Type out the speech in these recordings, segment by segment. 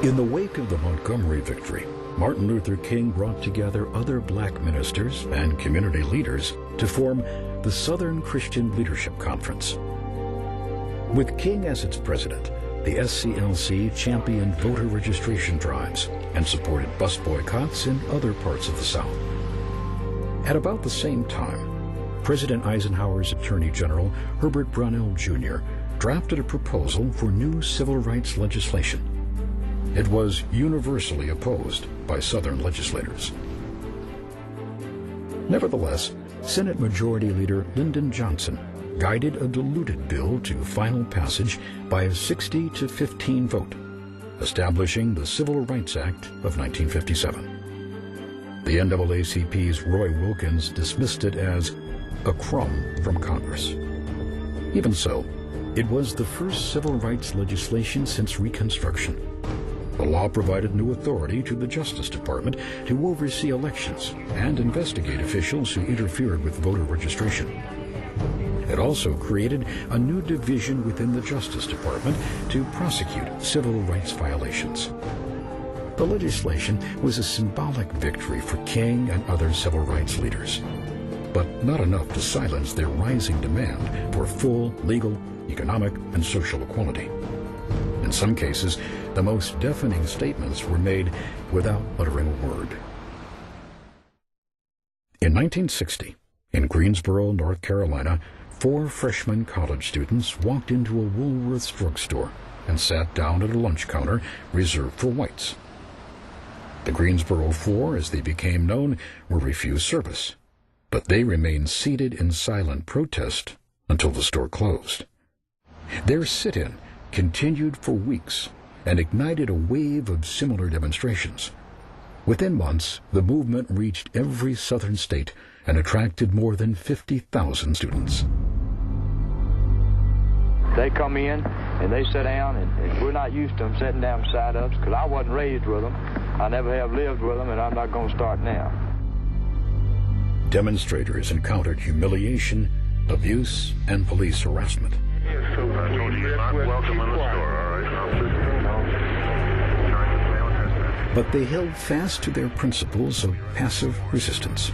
In the wake of the Montgomery victory, Martin Luther King brought together other black ministers and community leaders to form the Southern Christian Leadership Conference. With King as its president, the SCLC championed voter registration drives and supported bus boycotts in other parts of the South. At about the same time, President Eisenhower's Attorney General, Herbert Brownell Jr., drafted a proposal for new civil rights legislation. It was universally opposed by Southern legislators. Nevertheless, Senate Majority Leader Lyndon Johnson guided a diluted bill to final passage by a 60 to 15 vote, establishing the Civil Rights Act of 1957. The NAACP's Roy Wilkins dismissed it as a crumb from Congress. Even so, it was the first civil rights legislation since Reconstruction. The law provided new authority to the Justice Department to oversee elections and investigate officials who interfered with voter registration. It also created a new division within the Justice Department to prosecute civil rights violations. The legislation was a symbolic victory for King and other civil rights leaders, but not enough to silence their rising demand for full legal, economic, and social equality. In some cases, the most deafening statements were made without uttering a word. In 1960, in Greensboro, North Carolina, 4 freshman college students walked into a Woolworth's drugstore and sat down at a lunch counter reserved for whites. The Greensboro Four, as they became known, were refused service, but they remained seated in silent protest until the store closed. Their sit-in continued for weeks and ignited a wave of similar demonstrations. Within months, the movement reached every southern state and attracted more than 50,000 students. They come in and they sit down, and we're not used to them sitting down beside us because I wasn't raised with them. I never have lived with them, and I'm not going to start now. Demonstrators encountered humiliation, abuse, and police harassment. I told you you're not welcome in the store, all right? But they held fast to their principles of passive resistance.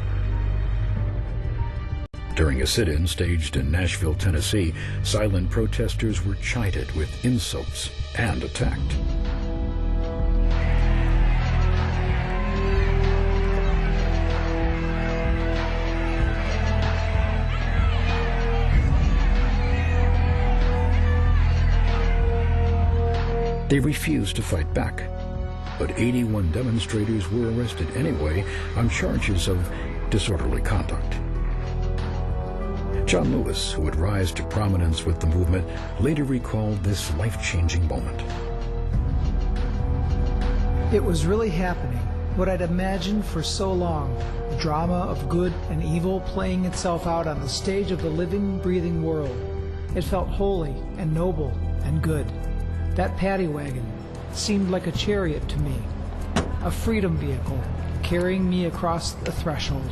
During a sit-in staged in Nashville, Tennessee, silent protesters were chided with insults and attacked. They refused to fight back, but 81 demonstrators were arrested anyway on charges of disorderly conduct. John Lewis, who would rise to prominence with the movement, later recalled this life-changing moment. It was really happening, what I'd imagined for so long, the drama of good and evil playing itself out on the stage of the living, breathing world. It felt holy and noble and good. That paddy wagon seemed like a chariot to me, a freedom vehicle carrying me across the threshold.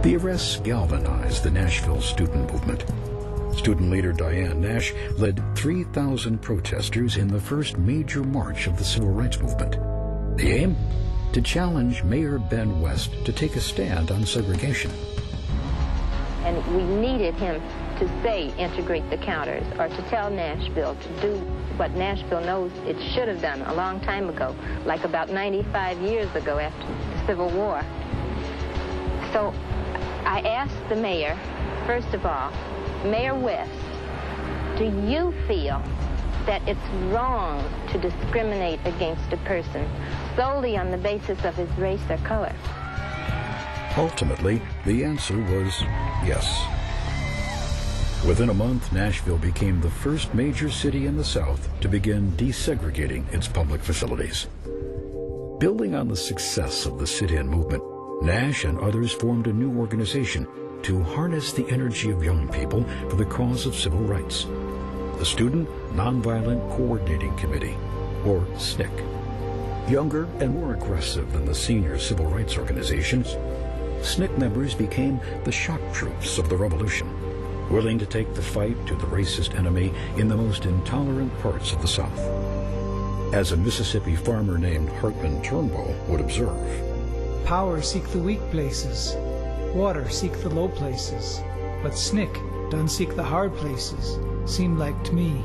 The arrests galvanized the Nashville student movement. Student leader Diane Nash led 3,000 protesters in the first major march of the civil rights movement. The aim? To challenge Mayor Ben West to take a stand on segregation. And we needed him to say integrate the counters, or to tell Nashville to do what Nashville knows it should have done a long time ago, like about 95 years ago after the Civil War. So I asked the mayor, first of all, Mayor West, do you feel that it's wrong to discriminate against a person solely on the basis of his race or color? Ultimately, the answer was yes. Within a month, Nashville became the first major city in the South to begin desegregating its public facilities. Building on the success of the sit-in movement, Nash and others formed a new organization to harness the energy of young people for the cause of civil rights, the Student Nonviolent Coordinating Committee, or SNCC. Younger and more aggressive than the senior civil rights organizations, SNCC members became the shock troops of the revolution, willing to take the fight to the racist enemy in the most intolerant parts of the South. As a Mississippi farmer named Hartman Turnbull would observe, "Power seek the weak places, water seek the low places, but Snick done seek the hard places, seemed like to me."